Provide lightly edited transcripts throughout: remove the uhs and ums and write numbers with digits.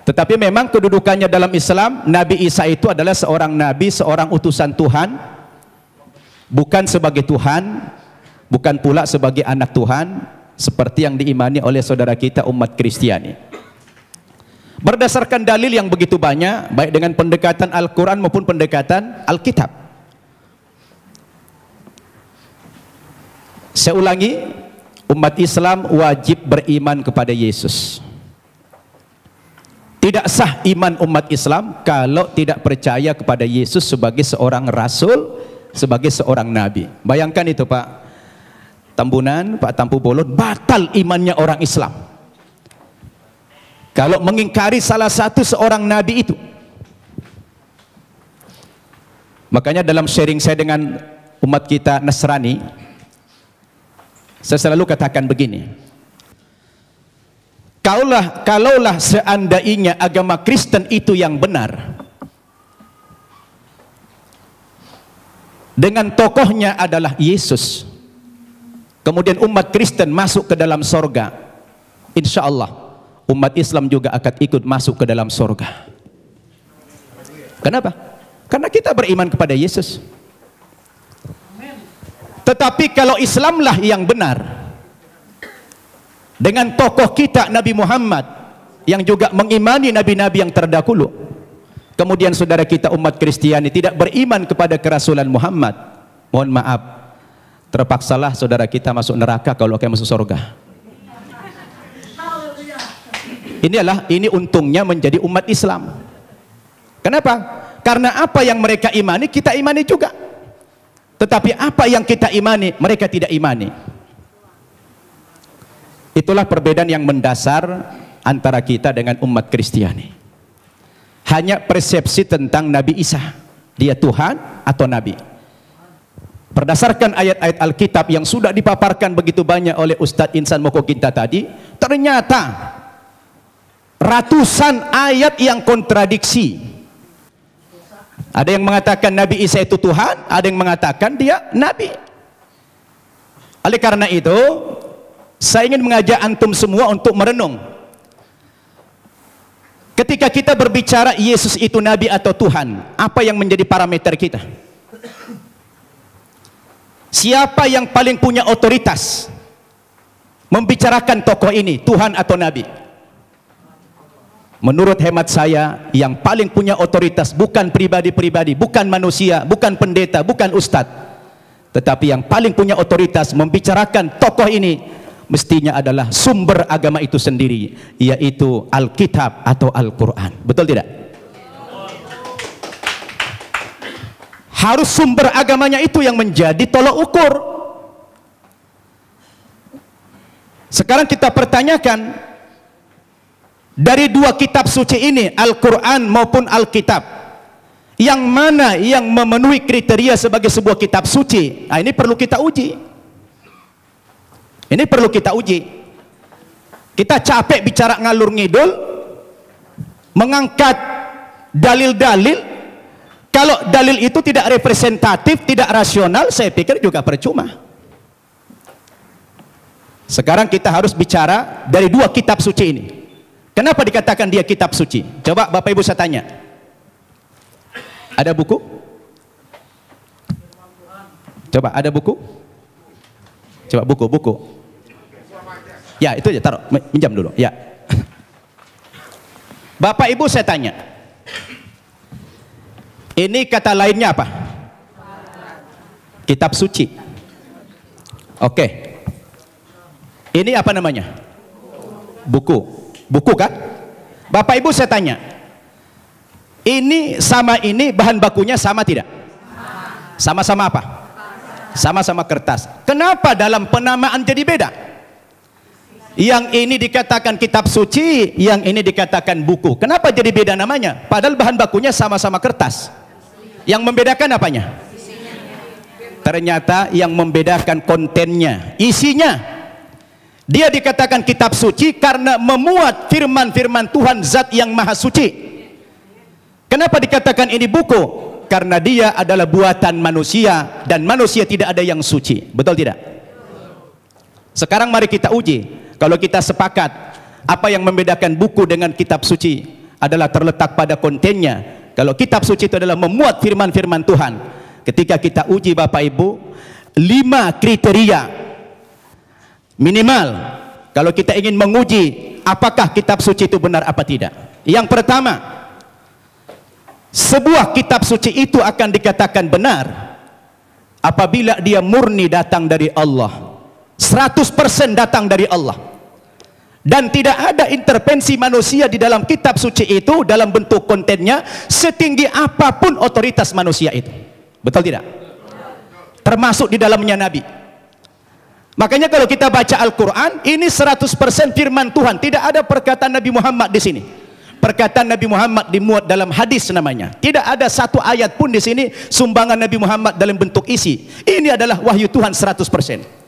Tetapi memang kedudukannya dalam Islam, Nabi Isa itu adalah seorang nabi, seorang utusan Tuhan, bukan sebagai Tuhan, bukan pula sebagai anak Tuhan, seperti yang diimani oleh saudara kita umat Kristiani. Berdasarkan dalil yang begitu banyak, baik dengan pendekatan Al-Quran maupun pendekatan Alkitab. Saya ulangi, umat Islam wajib beriman kepada Yesus. Tidak sah iman umat Islam kalau tidak percaya kepada Yesus sebagai seorang rasul, sebagai seorang nabi. Bayangkan itu Pak Tambunan, Pak Tampu Bolon, batal imannya orang Islam kalau mengingkari salah satu seorang nabi itu. Makanya dalam sharing saya dengan umat kita Nasrani, saya selalu katakan begini, kalaulah seandainya agama Kristen itu yang benar, dengan tokohnya adalah Yesus, kemudian umat Kristen masuk ke dalam sorga, insya Allah umat Islam juga akan ikut masuk ke dalam sorga. Kenapa? Karena kita beriman kepada Yesus. Tetapi kalau Islamlah yang benar, dengan tokoh kita Nabi Muhammad yang juga mengimani nabi-nabi yang terdahulu, kemudian saudara kita umat Kristiani tidak beriman kepada kerasulan Muhammad, mohon maaf, terpaksalah saudara kita masuk neraka kalau akan masuk surga. Ini untungnya menjadi umat Islam. Kenapa? Karena apa yang mereka imani kita imani juga, tetapi apa yang kita imani mereka tidak imani. Itulah perbedaan yang mendasar antara kita dengan umat Kristiani. Hanya persepsi tentang Nabi Isa, dia Tuhan atau Nabi. Berdasarkan ayat-ayat Alkitab yang sudah dipaparkan begitu banyak oleh Ustadz Insan Mokoginta tadi, ternyata ratusan ayat yang kontradiksi. Ada yang mengatakan Nabi Isa itu Tuhan, ada yang mengatakan dia Nabi. Oleh karena itu, saya ingin mengajak antum semua untuk merenung. Ketika kita berbicara Yesus itu Nabi atau Tuhan, apa yang menjadi parameter kita? Siapa yang paling punya otoritas membicarakan tokoh ini, Tuhan atau Nabi? Menurut hemat saya, yang paling punya otoritas bukan pribadi-pribadi, bukan manusia, bukan pendeta, bukan ustadz, tetapi yang paling punya otoritas membicarakan tokoh ini mestinya adalah sumber agama itu sendiri, yaitu Alkitab atau Al-Quran. Betul tidak? Harus sumber agamanya itu yang menjadi tolok ukur. Sekarang kita pertanyakan, dari dua kitab suci ini, Al-Quran maupun Alkitab, yang mana yang memenuhi kriteria sebagai sebuah kitab suci? Nah, ini perlu kita uji. Ini perlu kita uji. Kita capek bicara ngalur ngidul, mengangkat dalil-dalil. Kalau dalil itu tidak representatif, tidak rasional, saya pikir juga percuma. Sekarang kita harus bicara dari dua kitab suci ini. Kenapa dikatakan dia kitab suci? Coba Bapak Ibu saya tanya, ada buku? Coba ada buku? Coba buku. Ya, itu aja, taruh, minjam dulu. Ya. Bapak Ibu saya tanya, ini kata lainnya apa? Kitab suci. Oke. Ini apa namanya? Buku. Buku kan? Bapak Ibu saya tanya, ini sama ini bahan bakunya sama tidak? Sama-sama apa? Sama-sama kertas. Kenapa dalam penamaan jadi beda? Yang ini dikatakan kitab suci, yang ini dikatakan buku. Kenapa jadi beda namanya? Padahal bahan bakunya sama-sama kertas. Yang membedakan apanya? Ternyata yang membedakan kontennya, isinya. Dia dikatakan kitab suci karena memuat firman-firman Tuhan Zat yang Maha Suci. Kenapa dikatakan ini buku? Karena dia adalah buatan manusia, dan manusia tidak ada yang suci. Betul tidak? Sekarang mari kita uji. Kalau kita sepakat, apa yang membedakan buku dengan kitab suci? adalah terletak pada kontennya. Kalau kitab suci itu adalah memuat firman-firman Tuhan, ketika kita uji Bapak Ibu, 5 kriteria minimal kalau kita ingin menguji apakah kitab suci itu benar apa tidak. Yang pertama, sebuah kitab suci itu akan dikatakan benar apabila dia murni datang dari Allah, 100% datang dari Allah, dan tidak ada intervensi manusia di dalam kitab suci itu dalam bentuk kontennya, setinggi apapun otoritas manusia itu. Betul tidak? Termasuk di dalamnya Nabi. Makanya kalau kita baca Al-Quran, ini 100% firman Tuhan, tidak ada perkataan Nabi Muhammad di sini. Perkataan Nabi Muhammad dimuat dalam hadis namanya. Tidak ada satu ayat pun di sini sumbangan Nabi Muhammad dalam bentuk isi. Ini adalah wahyu Tuhan 100%.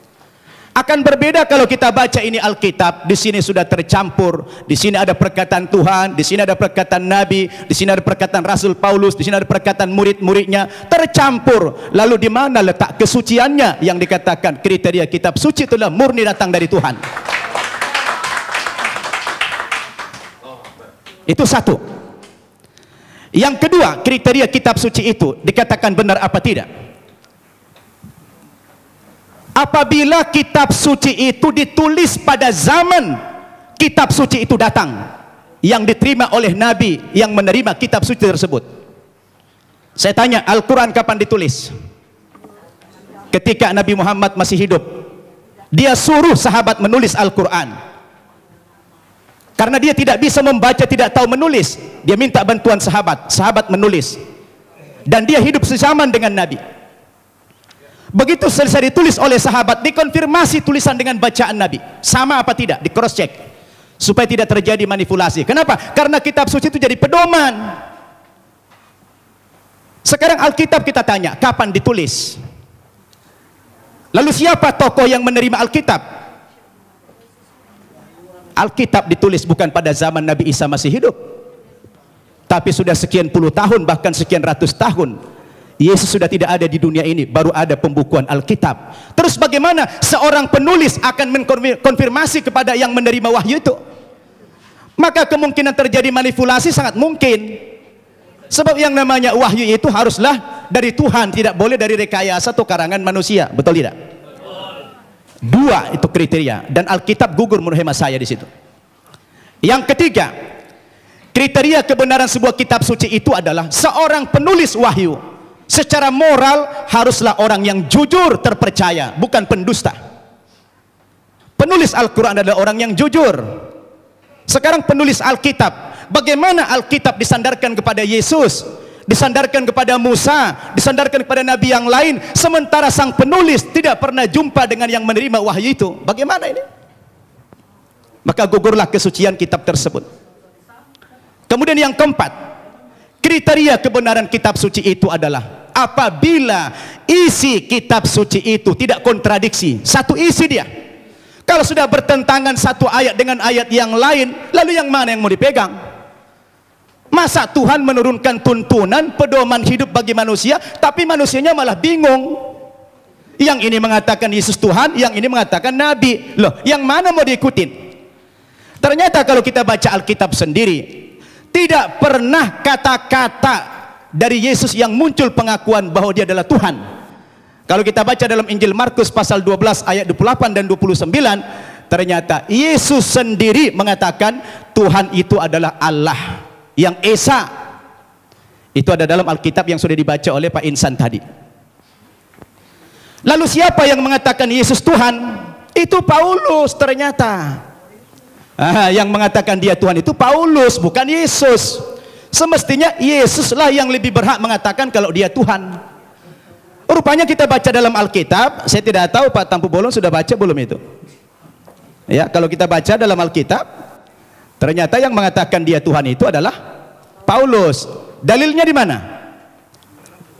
Akan berbeda kalau kita baca ini Alkitab, di sini sudah tercampur, di sini ada perkataan Tuhan, di sini ada perkataan Nabi, di sini ada perkataan Rasul Paulus, di sini ada perkataan murid-muridnya, tercampur. Lalu di mana letak kesuciannya yang dikatakan kriteria kitab suci itulah murni datang dari Tuhan? Itu satu. Yang kedua, kriteria kitab suci itu dikatakan benar apa tidak? Apabila kitab suci itu ditulis pada zaman kitab suci itu datang, yang diterima oleh Nabi yang menerima kitab suci tersebut. Saya tanya, Al-Quran kapan ditulis? Ketika Nabi Muhammad masih hidup. Dia suruh sahabat menulis Al-Quran. Karena dia tidak bisa membaca, tidak tahu menulis, dia minta bantuan sahabat. Sahabat menulis. Dan dia hidup sezaman dengan Nabi. Begitu selesai ditulis oleh sahabat, dikonfirmasi tulisan dengan bacaan Nabi sama apa tidak, di cross check supaya tidak terjadi manipulasi. Kenapa? Karena kitab suci itu jadi pedoman. Sekarang Alkitab kita tanya, kapan ditulis? Lalu siapa tokoh yang menerima Alkitab? Alkitab ditulis bukan pada zaman Nabi Isa masih hidup, tapi sudah sekian puluh tahun, bahkan sekian ratus tahun Yesus sudah tidak ada di dunia ini, baru ada pembukuan Alkitab. Terus bagaimana seorang penulis akan mengkonfirmasi kepada yang menerima wahyu itu? Maka kemungkinan terjadi manipulasi sangat mungkin. Sebab yang namanya wahyu itu haruslah dari Tuhan, tidak boleh dari rekayasa atau karangan manusia. Betul tidak? Dua itu kriteria, dan Alkitab gugur menurut hemat saya di situ. Yang ketiga, kriteria kebenaran sebuah kitab suci itu adalah seorang penulis wahyu secara moral haruslah orang yang jujur, terpercaya, bukan pendusta. Penulis Al-Quran adalah orang yang jujur. Sekarang penulis Alkitab, bagaimana Alkitab disandarkan kepada Yesus, disandarkan kepada Musa, disandarkan kepada Nabi yang lain, sementara sang penulis tidak pernah jumpa dengan yang menerima wahyu itu? Bagaimana ini? Maka gugurlah kesucian kitab tersebut. Kemudian yang keempat, kriteria kebenaran kitab suci itu adalah apabila isi kitab suci itu tidak kontradiksi, satu isi dia. Kalau sudah bertentangan satu ayat dengan ayat yang lain, lalu yang mana yang mau dipegang? Masa Tuhan menurunkan tuntunan pedoman hidup bagi manusia, tapi manusianya malah bingung. Yang ini mengatakan Yesus Tuhan, yang ini mengatakan Nabi. Loh, yang mana mau diikutin? Ternyata kalau kita baca Alkitab sendiri, tidak pernah kata-kata dari Yesus yang muncul pengakuan bahwa dia adalah Tuhan. Kalau kita baca dalam Injil Markus pasal 12 ayat 28 dan 29, ternyata Yesus sendiri mengatakan Tuhan itu adalah Allah yang Esa. Itu ada dalam Alkitab yang sudah dibaca oleh Pak Insan tadi. Lalu siapa yang mengatakan Yesus Tuhan? Itu Paulus ternyata. Yang mengatakan dia Tuhan itu Paulus, bukan Yesus. Semestinya Yesuslah yang lebih berhak mengatakan kalau dia Tuhan. Rupanya kita baca dalam Alkitab, saya tidak tahu Pak Tampu Bolon sudah baca belum itu. Ya, kalau kita baca dalam Alkitab, ternyata yang mengatakan dia Tuhan itu adalah Paulus. Dalilnya di mana?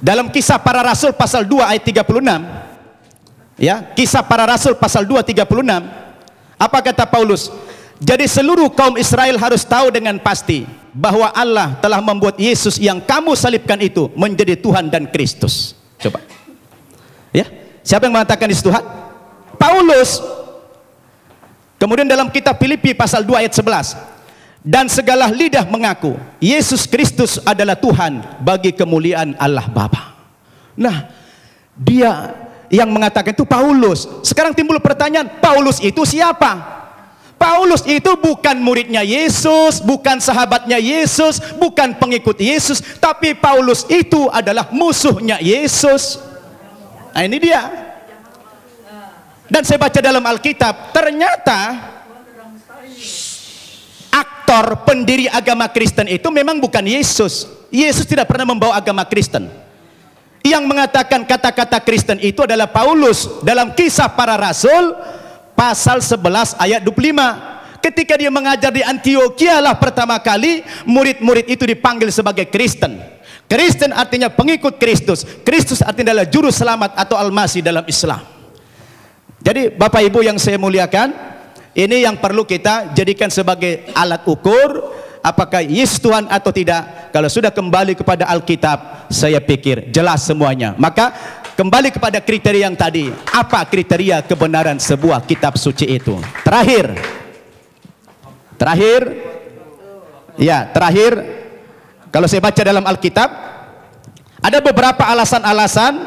Dalam Kisah Para Rasul pasal 2 ayat 36. Ya, Kisah Para Rasul pasal 2 36. Apa kata Paulus? Jadi seluruh kaum Israel harus tahu dengan pasti bahwa Allah telah membuat Yesus yang kamu salibkan itu menjadi Tuhan dan Kristus. Coba. Ya, siapa yang mengatakan Yesus Tuhan? Paulus. Kemudian dalam kitab Filipi pasal 2 ayat 11. dan segala lidah mengaku Yesus Kristus adalah Tuhan bagi kemuliaan Allah Bapa. Nah, dia yang mengatakan itu Paulus. Sekarang timbul pertanyaan, Paulus itu siapa? Paulus itu bukan muridnya Yesus, bukan sahabatnya Yesus, bukan pengikut Yesus, tapi Paulus itu adalah musuhnya Yesus. Nah, ini dia. Dan saya baca dalam Alkitab, ternyata aktor pendiri agama Kristen itu memang bukan Yesus. Yesus tidak pernah membawa agama Kristen. Yang mengatakan kata-kata Kristen itu adalah Paulus dalam Kisah Para Rasul pasal 11 ayat 25. Ketika dia mengajar di Antioquia lah pertama kali murid-murid itu dipanggil sebagai Kristen. Kristen artinya pengikut Kristus. Kristus artinya adalah juru selamat atau Al-Masih dalam Islam. Jadi Bapak Ibu yang saya muliakan, ini yang perlu kita jadikan sebagai alat ukur apakah Yesus Tuhan atau tidak. Kalau sudah kembali kepada Alkitab, saya pikir jelas semuanya. Maka kembali kepada kriteria yang tadi. Apa kriteria kebenaran sebuah kitab suci itu? Terakhir, kalau saya baca dalam Alkitab, ada beberapa alasan-alasan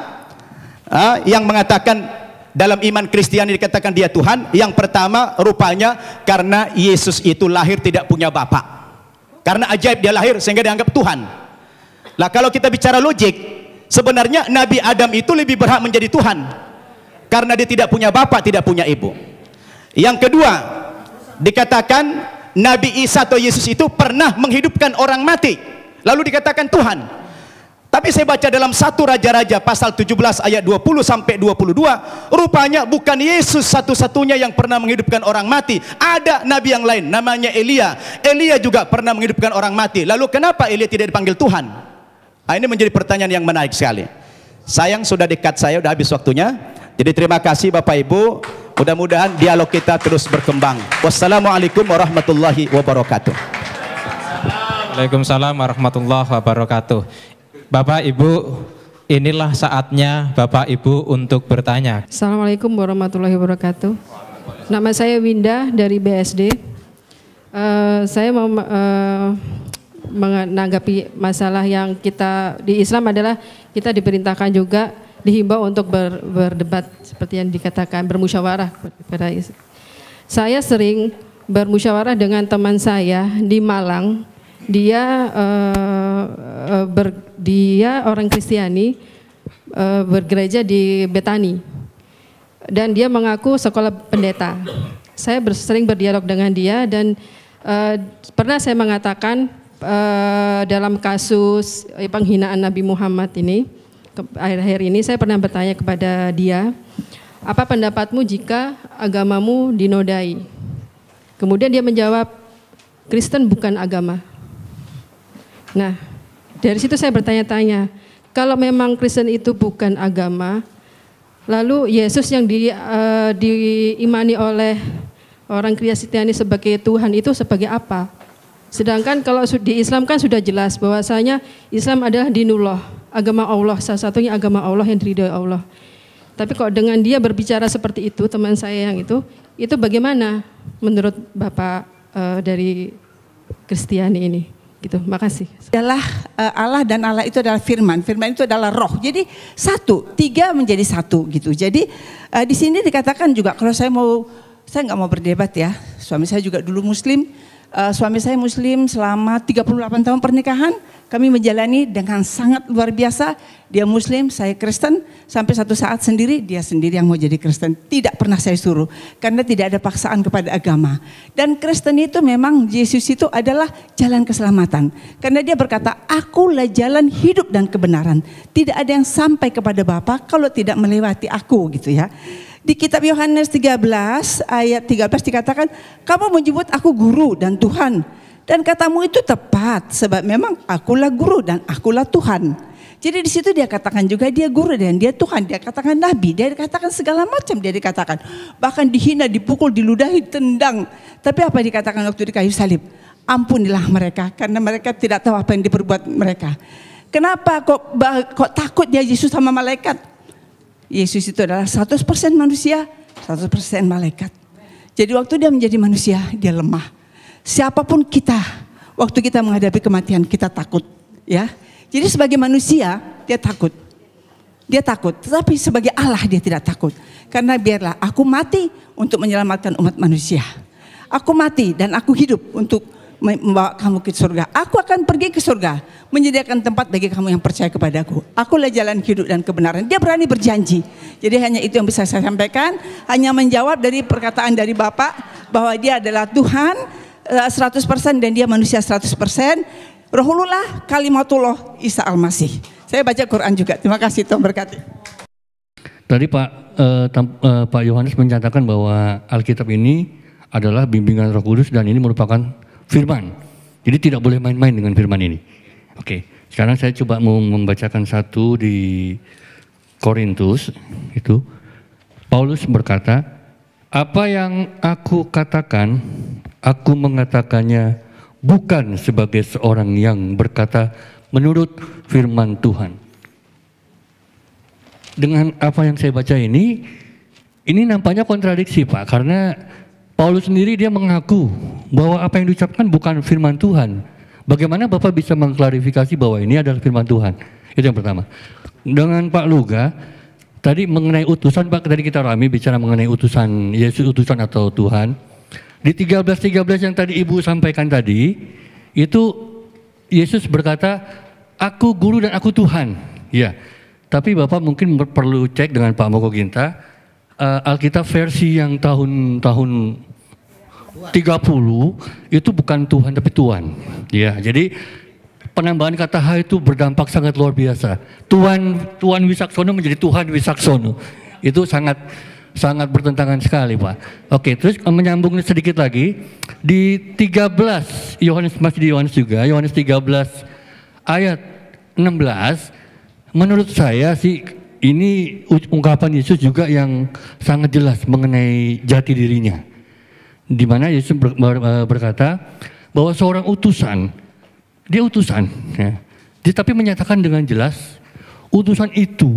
yang mengatakan dalam iman Kristiani dikatakan dia Tuhan. Yang pertama, rupanya karena Yesus itu lahir tidak punya bapak. Karena ajaib dia lahir sehingga dianggap Tuhan. Lah kalau kita bicara logik, sebenarnya Nabi Adam itu lebih berhak menjadi Tuhan karena dia tidak punya bapak, tidak punya ibu. Yang kedua, dikatakan Nabi Isa atau Yesus itu pernah menghidupkan orang mati, lalu dikatakan Tuhan. Tapi saya baca dalam 1 Raja-Raja pasal 17 ayat 20 sampai 22, rupanya bukan Yesus satu-satunya yang pernah menghidupkan orang mati. Ada nabi yang lain namanya Elia. Elia juga pernah menghidupkan orang mati. Lalu kenapa Elia tidak dipanggil Tuhan? Nah, ini menjadi pertanyaan yang menarik sekali. Sayang sudah dekat, saya sudah habis waktunya. Jadi terima kasih Bapak Ibu. Mudah-mudahan dialog kita terus berkembang. Wassalamualaikum warahmatullahi wabarakatuh. Waalaikumsalam warahmatullahi wabarakatuh. Bapak Ibu, inilah saatnya Bapak Ibu untuk bertanya. Assalamualaikum warahmatullahi wabarakatuh. Nama saya Winda dari BSD. Saya mau menanggapi masalah yang kita di Islam adalah kita diperintahkan juga dihimbau untuk berdebat seperti yang dikatakan bermusyawarah pada saya sering bermusyawarah dengan teman saya di Malang. Dia orang Kristiani, bergereja di Betani, dan dia mengaku sekolah pendeta. Saya sering berdialog dengan dia dan pernah saya mengatakan dalam kasus penghinaan Nabi Muhammad ini, akhir-akhir ini saya pernah bertanya kepada dia, apa pendapatmu jika agamamu dinodai? Kemudian dia menjawab, Kristen bukan agama. Nah, dari situ saya bertanya-tanya, kalau memang Kristen itu bukan agama, lalu Yesus yang diimani oleh orang Kristiani sebagai Tuhan itu sebagai apa? Sedangkan kalau di Islam kan sudah jelas bahwasanya Islam adalah dinullah, agama Allah, salah satunya agama Allah yang diridhoi Allah. Tapi kok dengan dia berbicara seperti itu, teman saya yang itu bagaimana menurut Bapak dari Kristiani ini? Gitu, makasih. Adalah Allah dan Allah itu adalah firman. Firman itu adalah roh. Jadi satu, tiga menjadi satu gitu. Jadi di sini dikatakan juga kalau saya nggak mau berdebat ya. Suami saya juga dulu Muslim. Suami saya Muslim selama 38 tahun pernikahan. Kami menjalani dengan sangat luar biasa. Dia Muslim, saya Kristen. Sampai satu saat dia sendiri yang mau jadi Kristen. Tidak pernah saya suruh. Karena tidak ada paksaan kepada agama. Dan Kristen itu memang Yesus itu adalah jalan keselamatan. Karena dia berkata, akulah jalan hidup dan kebenaran. Tidak ada yang sampai kepada Bapa kalau tidak melewati aku gitu ya. Di kitab Yohanes 13 ayat 13 dikatakan, kamu menyebut aku guru dan Tuhan. Dan katamu itu tepat sebab memang akulah guru dan akulah Tuhan. Jadi di situ dia katakan juga dia guru dan dia Tuhan. Dia katakan nabi, dia dikatakan segala macam dia dikatakan. Bahkan dihina, dipukul, diludahi, tendang. Tapi apa dikatakan waktu di kayu salib? Ampunilah mereka karena mereka tidak tahu apa yang diperbuat mereka. Kenapa kok takut dia Yesus sama malaikat? Yesus itu adalah 100% manusia, 100% malaikat. Jadi waktu dia menjadi manusia, dia lemah. Siapapun kita, waktu kita menghadapi kematian kita takut, ya. Jadi sebagai manusia dia takut. Dia takut, tetapi sebagai Allah dia tidak takut. Karena biarlah aku mati untuk menyelamatkan umat manusia. Aku mati dan aku hidup untuk membawa kamu ke surga. Aku akan pergi ke surga, menyediakan tempat bagi kamu yang percaya kepadaku. Akulah jalan hidup dan kebenaran. Dia berani berjanji. Jadi hanya itu yang bisa saya sampaikan. Hanya menjawab dari perkataan dari Bapak bahwa dia adalah Tuhan 100% dan dia manusia 100%. Rohullah kalimatullah Isa Al-Masih. Saya baca Quran juga. Terima kasih, Tuhan berkati. Tadi Pak Yohanes menyatakan bahwa Alkitab ini adalah bimbingan Roh Kudus dan ini merupakan firman. Jadi tidak boleh main-main dengan firman ini. Oke, sekarang saya coba mau membacakan satu di Korintus. Itu Paulus berkata, apa yang aku katakan, aku mengatakannya bukan sebagai seorang yang berkata menurut firman Tuhan. Dengan apa yang saya baca ini nampaknya kontradiksi Pak, karena Paulus sendiri dia mengaku bahwa apa yang diucapkan bukan firman Tuhan. Bagaimana Bapak bisa mengklarifikasi bahwa ini adalah firman Tuhan? Itu yang pertama. Dengan Pak Luga, tadi mengenai utusan Pak, tadi kita ramai bicara mengenai utusan Yesus, utusan atau Tuhan. Di 13:13 yang tadi Ibu sampaikan tadi, itu Yesus berkata, aku guru dan aku Tuhan. Ya, tapi Bapak mungkin perlu cek dengan Pak Moko Ginta, Alkitab versi yang tahun 30 itu bukan Tuhan tapi Tuhan. Ya, jadi penambahan kata H itu berdampak sangat luar biasa. Tuhan Wisaksono menjadi Tuhan Wisaksono. Itu sangat bertentangan sekali Pak. Oke, terus menyambung sedikit lagi di 13 Yohanes, masih di Yohanes juga, Yohanes 13 ayat 16, menurut saya sih ini ungkapan Yesus juga yang sangat jelas mengenai jati dirinya. Di mana Yesus berkata bahwa seorang utusan, dia utusan, ya. Tapi menyatakan dengan jelas, utusan itu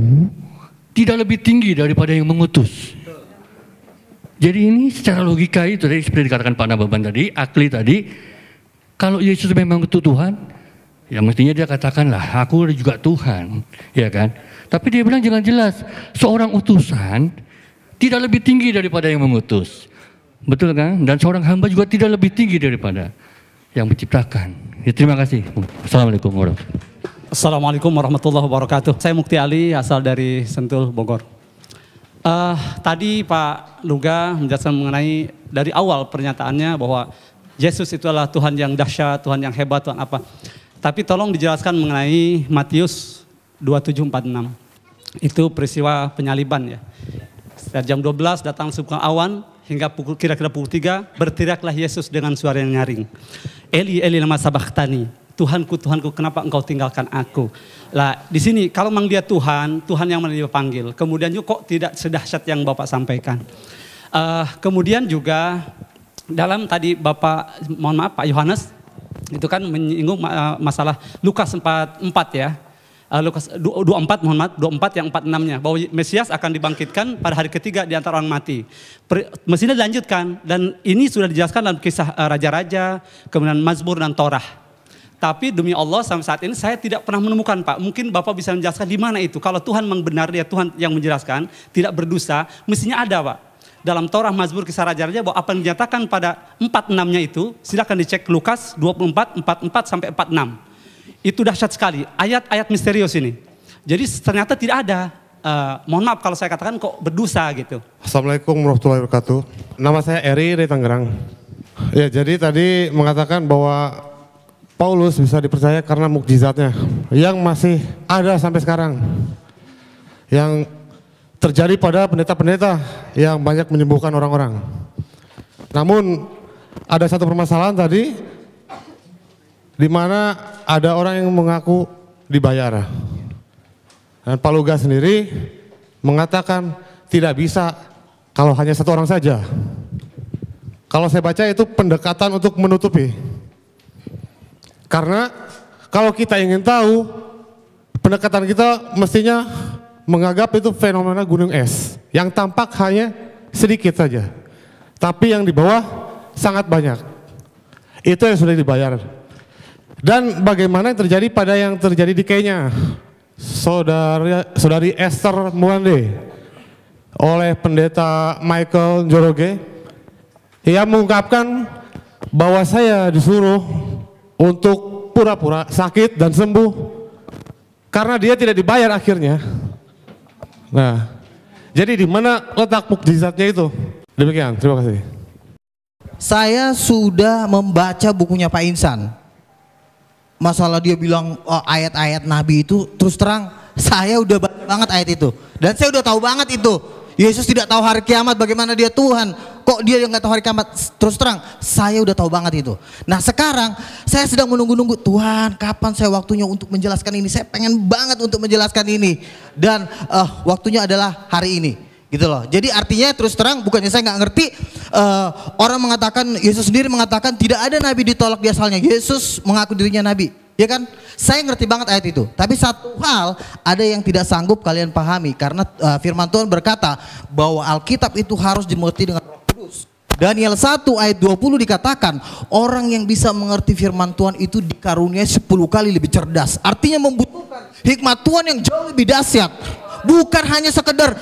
tidak lebih tinggi daripada yang mengutus. Jadi ini secara logika itu tadi seperti dikatakan Pak Nababan tadi, Akli tadi, kalau Yesus memang itu Tuhan, ya mestinya dia katakanlah, aku juga Tuhan, ya kan? Tapi dia bilang jangan jelas, seorang utusan tidak lebih tinggi daripada yang mengutus. Betul kan? Dan seorang hamba juga tidak lebih tinggi daripada yang menciptakan. Ya, terima kasih. Assalamualaikum warahmatullahi wabarakatuh. Assalamualaikum warahmatullahi wabarakatuh. Saya Mukti Ali, asal dari Sentul, Bogor. Tadi Pak Luga menjelaskan mengenai dari awal pernyataannya bahwa Yesus itu adalah Tuhan yang dahsyat, Tuhan yang hebat, Tuhan apa. Tapi tolong dijelaskan mengenai Matius 27:46. Itu peristiwa penyaliban ya. Sekitar jam 12 datang sebuah awan hingga kira-kira pukul 3 berteriaklah Yesus dengan suara yang nyaring. Eli Eli lama sabachthani. Tuhanku, Tuhanku, kenapa engkau tinggalkan aku? Lah, di sini kalau memang dia Tuhan, Tuhan yang mana dia panggil. Kemudian juga kok tidak sedahsyat yang Bapak sampaikan. Kemudian juga dalam tadi Bapak, mohon maaf Pak Yohanes, itu kan menyinggung masalah Lukas 4 ya. Lukas 24, mohon maaf, 24 yang 46-nya. Bahwa Mesias akan dibangkitkan pada hari ketiga di antara orang mati. Mestinya dilanjutkan. Dan ini sudah dijelaskan dalam kisah Raja-Raja, kemudian Mazmur dan Torah. Tapi demi Allah sampai saat ini saya tidak pernah menemukan Pak. Mungkin Bapak bisa menjelaskan di mana itu. Kalau Tuhan memang benar, dia Tuhan yang menjelaskan, tidak berdusta, mestinya ada Pak. Dalam Torah, Mazmur, kisah Raja-Raja bahwa apa yang dinyatakan pada 46-nya itu, silakan dicek Lukas 24, 44 sampai 46. Itu dahsyat sekali, ayat-ayat misterius ini. Jadi ternyata tidak ada, mohon maaf kalau saya katakan kok berdosa gitu. Assalamualaikum warahmatullahi wabarakatuh. Nama saya Eri dari Tangerang. Ya, jadi tadi mengatakan bahwa Paulus bisa dipercaya karena mukjizatnya yang masih ada sampai sekarang. Yang terjadi pada pendeta-pendeta yang banyak menyembuhkan orang-orang. Namun ada satu permasalahan tadi, di mana ada orang yang mengaku dibayar. Dan Pak Luga sendiri mengatakan tidak bisa kalau hanya satu orang saja. Kalau saya baca itu pendekatan untuk menutupi. Karena kalau kita ingin tahu, pendekatan kita mestinya menganggap itu fenomena gunung es. Yang tampak hanya sedikit saja. Tapi yang di bawah sangat banyak. Itu yang sudah dibayar. Dan bagaimana yang terjadi pada yang terjadi di Kenya, saudari Esther Mulande oleh pendeta Michael Njoroge, ia mengungkapkan bahwa saya disuruh untuk pura-pura sakit dan sembuh karena dia tidak dibayar akhirnya. Nah, jadi di mana letak mukjizatnya itu? Demikian, terima kasih. Saya sudah membaca bukunya Pak Insan. Masalah dia bilang ayat-ayat Nabi itu, terus terang saya udah baca banget ayat itu. Dan saya udah tahu banget itu. Yesus tidak tahu hari kiamat, bagaimana dia Tuhan. Kok dia yang nggak tahu hari kiamat? Terus terang saya udah tahu banget itu. Nah sekarang saya sedang menunggu-nunggu, Tuhan kapan saya waktunya untuk menjelaskan ini. Saya pengen banget untuk menjelaskan ini. Dan waktunya adalah hari ini. Gitu loh. Jadi artinya terus terang bukannya saya nggak ngerti, orang mengatakan, Yesus sendiri mengatakan tidak ada nabi ditolak di asalnya. Yesus mengaku dirinya nabi, ya kan? Saya ngerti banget ayat itu. Tapi satu hal ada yang tidak sanggup kalian pahami, karena firman Tuhan berkata bahwa Alkitab itu harus dimengerti dengan Roh Kudus. Daniel 1 ayat 20 dikatakan orang yang bisa mengerti firman Tuhan itu dikaruniai 10 kali lebih cerdas. Artinya membutuhkan hikmat Tuhan yang jauh lebih dahsyat. Bukan hanya sekedar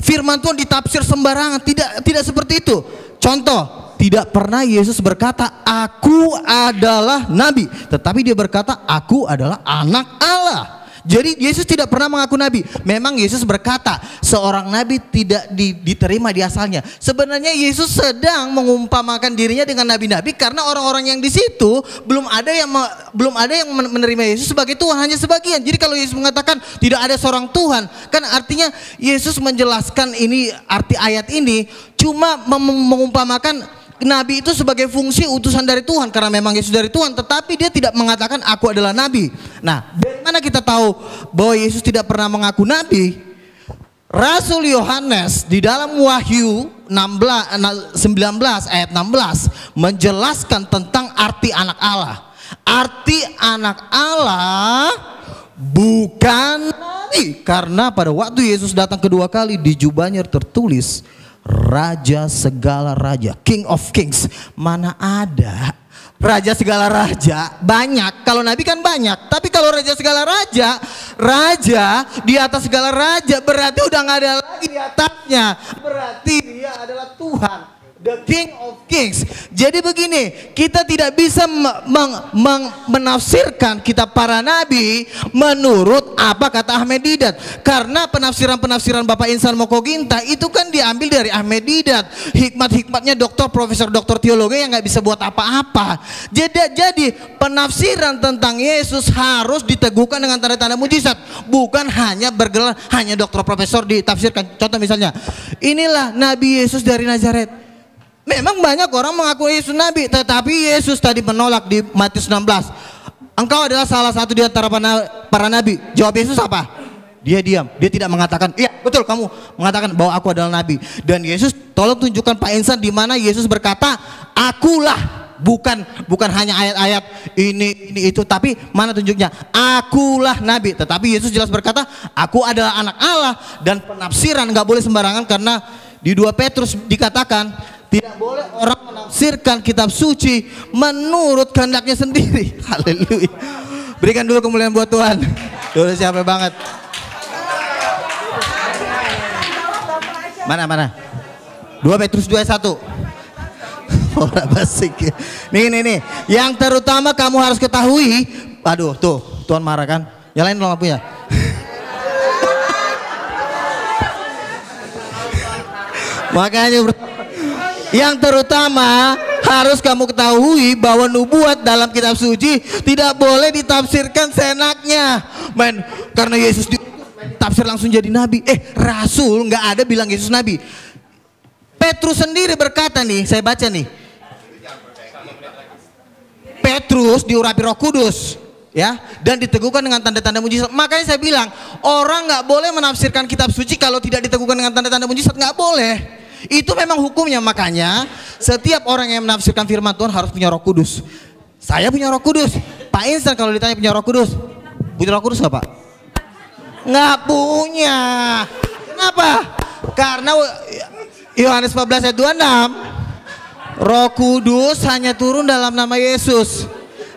firman Tuhan ditafsir sembarangan, tidak seperti itu. Contoh, tidak pernah Yesus berkata aku adalah nabi, tetapi dia berkata aku adalah anak Allah. Jadi Yesus tidak pernah mengaku nabi. Memang Yesus berkata seorang nabi tidak diterima di asalnya. Sebenarnya Yesus sedang mengumpamakan dirinya dengan nabi-nabi karena orang-orang yang di situ belum ada yang menerima Yesus sebagai Tuhan, hanya sebagian. Jadi kalau Yesus mengatakan tidak ada seorang Tuhan, kan artinya Yesus menjelaskan ini, arti ayat ini cuma mengumpamakan nabi itu sebagai fungsi utusan dari Tuhan karena memang Yesus dari Tuhan, tetapi dia tidak mengatakan aku adalah nabi. Nah, dari mana kita tahu bahwa Yesus tidak pernah mengaku nabi? Rasul Yohanes di dalam Wahyu 19 ayat 16 menjelaskan tentang arti anak Allah. Arti anak Allah bukan nabi, karena pada waktu Yesus datang kedua kali di jubahnya tertulis Raja segala raja, King of Kings. Mana ada raja segala raja? Banyak. Kalau nabi kan banyak. Tapi kalau raja segala raja, raja di atas segala raja, berarti udah nggak ada lagi di atasnya. Berarti dia adalah Tuhan, the King of Kings. Jadi begini, kita tidak bisa menafsirkan kitab para nabi menurut apa kata Ahmed Didat. Karena penafsiran-penafsiran Bapak Insan Mokoginta itu kan diambil dari Ahmed Didat. Hikmat-hikmatnya profesor doktor teologi yang nggak bisa buat apa-apa. Jadi penafsiran tentang Yesus harus diteguhkan dengan tanda-tanda mujizat. Bukan hanya bergelar hanya doktor profesor ditafsirkan. Contoh misalnya, inilah Nabi Yesus dari Nazaret. Memang banyak orang mengaku Yesus nabi, tetapi Yesus tadi menolak di Matius 16. Engkau adalah salah satu di antara para nabi. Jawab Yesus apa? Dia diam. Dia tidak mengatakan, iya betul kamu mengatakan bahwa aku adalah nabi. Dan Yesus, tolong tunjukkan Pak Insan di mana Yesus berkata, akulah. Bukan hanya ayat-ayat ini itu, tapi mana tunjuknya? Akulah nabi. Tetapi Yesus jelas berkata, aku adalah anak Allah. Dan penafsiran nggak boleh sembarangan, karena di 2 Petrus dikatakan tidak boleh orang menafsirkan kitab suci menurut kehendaknya sendiri. Haleluya. Berikan dulu kemuliaan buat Tuhan. Udah siapa banget. Mana? 2 Petrus 2 ayat 1. Orang basik. Nih. Yang terutama kamu harus ketahui. Aduh, tuh, Tuhan marah kan? Nyalain dong lampunya. Makanya yang terutama harus kamu ketahui bahwa nubuat dalam kitab suci tidak boleh ditafsirkan seenaknya. Karena Yesus ditafsir langsung jadi nabi. Rasul nggak ada bilang Yesus nabi. Petrus sendiri berkata nih, saya baca nih. Petrus diurapi Roh Kudus, ya, dan diteguhkan dengan tanda-tanda mujizat. Makanya saya bilang orang nggak boleh menafsirkan kitab suci kalau tidak diteguhkan dengan tanda-tanda mujizat, nggak boleh. Itu memang hukumnya. Makanya setiap orang yang menafsirkan firman Tuhan harus punya Roh Kudus. Saya punya Roh Kudus. Pak Insan kalau ditanya punya Roh Kudus, punya Roh Kudus nggak Pak? Nggak punya. Kenapa? Karena Yohanes 14 ayat 26 Roh Kudus hanya turun dalam nama Yesus.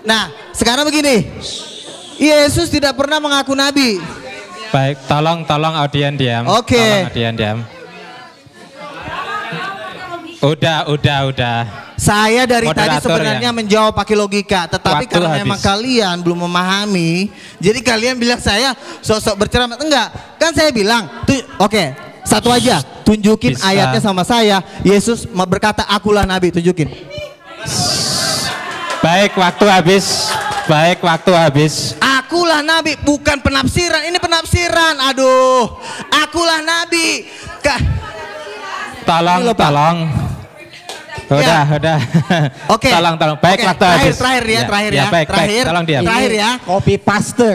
Nah, sekarang begini. Yesus tidak pernah mengaku nabi. Baik, tolong audien diam. Oke. Tolong audien diam. Udah. Saya dari tadi Moderator sebenarnya menjawab pakai logika, tetapi Waktu karena habis. memang kalian belum memahami, jadi kalian bilang saya sosok berceramah. Enggak, kan saya bilang, oke, satu aja, tunjukin Bisa. ayatnya sama saya. Yesus berkata, akulah nabi, tunjukin. Baik, waktu habis. Akulah nabi, bukan penafsiran. Ini penafsiran. Aduh, akulah nabi. Tolong. Udah. Oke. Tolong. Baik, Oke, waktu habis. Terakhir ya. Baik. Tolong diam. Terakhir ya. Copy paste.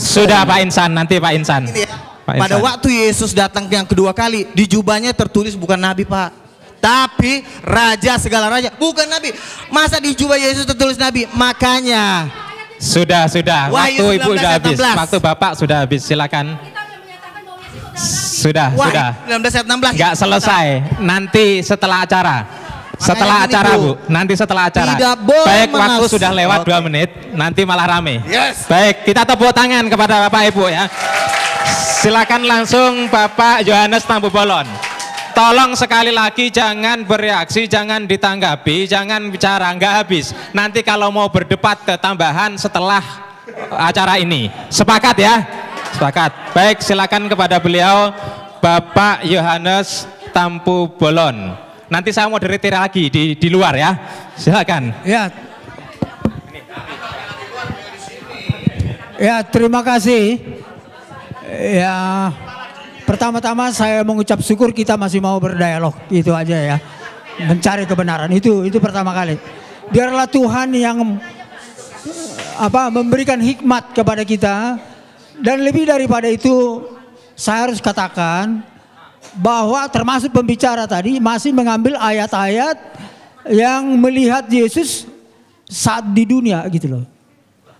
Sudah Pak Insan, nanti Pak Insan. Ini ya. Pak Pada Insan. waktu Yesus datang yang kedua kali, di jubahnya tertulis bukan nabi, Pak. Tapi raja segala raja, bukan nabi. Masa di jubah Yesus tertulis nabi? Makanya. Sudah. Wahyu Waktu Ibu 19 sudah habis. 16. Waktu Bapak sudah habis. Silakan. Sudah. 19 ayat 16. Enggak selesai. Nanti setelah acara. Setelah Makanya acara, gini, Bu. Bu. Nanti setelah acara. Tidak boleh Baik, waktu menafsir. sudah lewat Oke. 2 menit. Nanti malah rame. Yes. Baik, kita tepuk tangan kepada Bapak Ibu ya. Silakan langsung Bapak Yohanes Tampu Bolon. Tolong sekali lagi jangan bereaksi, jangan ditanggapi, jangan bicara, nggak habis. Nanti kalau mau berdebat ketambahan setelah acara ini. Sepakat ya? Sepakat. Baik, silakan kepada beliau Bapak Yohanes Tampu Bolon. Nanti saya mau moderator lagi di luar ya. Silakan. Ya, terima kasih. Ya, pertama-tama saya mengucap syukur kita masih mau berdialog, itu aja ya. Mencari kebenaran itu pertama kali. Biarlah Tuhan yang memberikan hikmat kepada kita, dan lebih daripada itu saya harus katakan bahwa termasuk pembicara tadi masih mengambil ayat-ayat yang melihat Yesus saat di dunia gitu loh.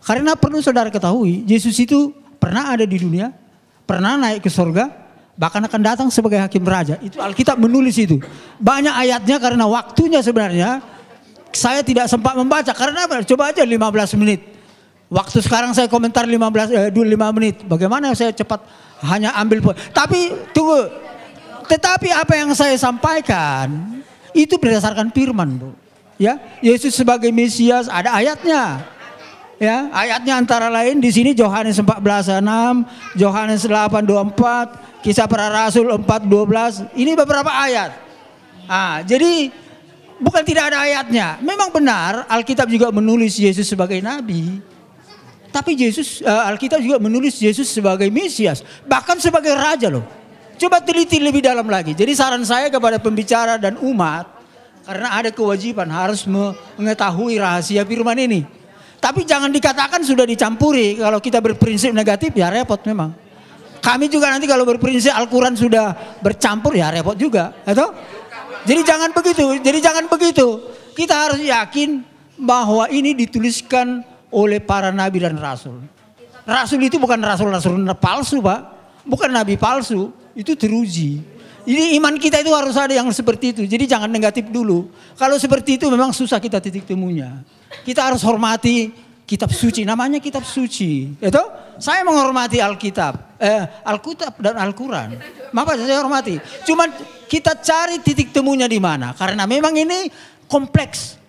Karena perlu saudara ketahui, Yesus itu pernah ada di dunia, pernah naik ke surga, bahkan akan datang sebagai hakim raja. Itu Alkitab menulis itu. Banyak ayatnya karena waktunya sebenarnya saya tidak sempat membaca. Karena apa? Coba aja 15 menit. Waktu sekarang saya komentar 5 menit. Bagaimana saya cepat hanya ambil poin. Tapi tunggu. Tetapi apa yang saya sampaikan itu berdasarkan firman, Bu. Ya, Yesus sebagai Mesias ada ayatnya. Ya, ayatnya antara lain di sini Yohanes 14:6, Yohanes 8:24, Kisah Para Rasul 4:12. Ini beberapa ayat. Jadi bukan tidak ada ayatnya. Memang benar Alkitab juga menulis Yesus sebagai nabi. Tapi Alkitab juga menulis Yesus sebagai Mesias, bahkan sebagai raja loh. Coba teliti lebih dalam lagi. Jadi saran saya kepada pembicara dan umat, karena ada kewajiban harus mengetahui rahasia firman ini. Tapi jangan dikatakan sudah dicampuri. Kalau kita berprinsip negatif ya repot memang. Kami juga nanti kalau berprinsip Al-Quran sudah bercampur ya repot juga. Atau? Jadi jangan begitu. Kita harus yakin bahwa ini dituliskan oleh para nabi dan rasul. Rasul itu bukan rasul-rasul palsu, Pak. Bukan nabi palsu. Itu teruji. Jadi iman kita itu harus ada yang seperti itu. Jadi jangan negatif dulu. Kalau seperti itu memang susah kita titik temunya. Kita harus hormati kitab suci. Namanya kitab suci. Itu saya menghormati Alkitab. Alkitab dan Al-Quran. Maka saya hormati. Cuman kita cari titik temunya di mana. Karena memang ini kompleks.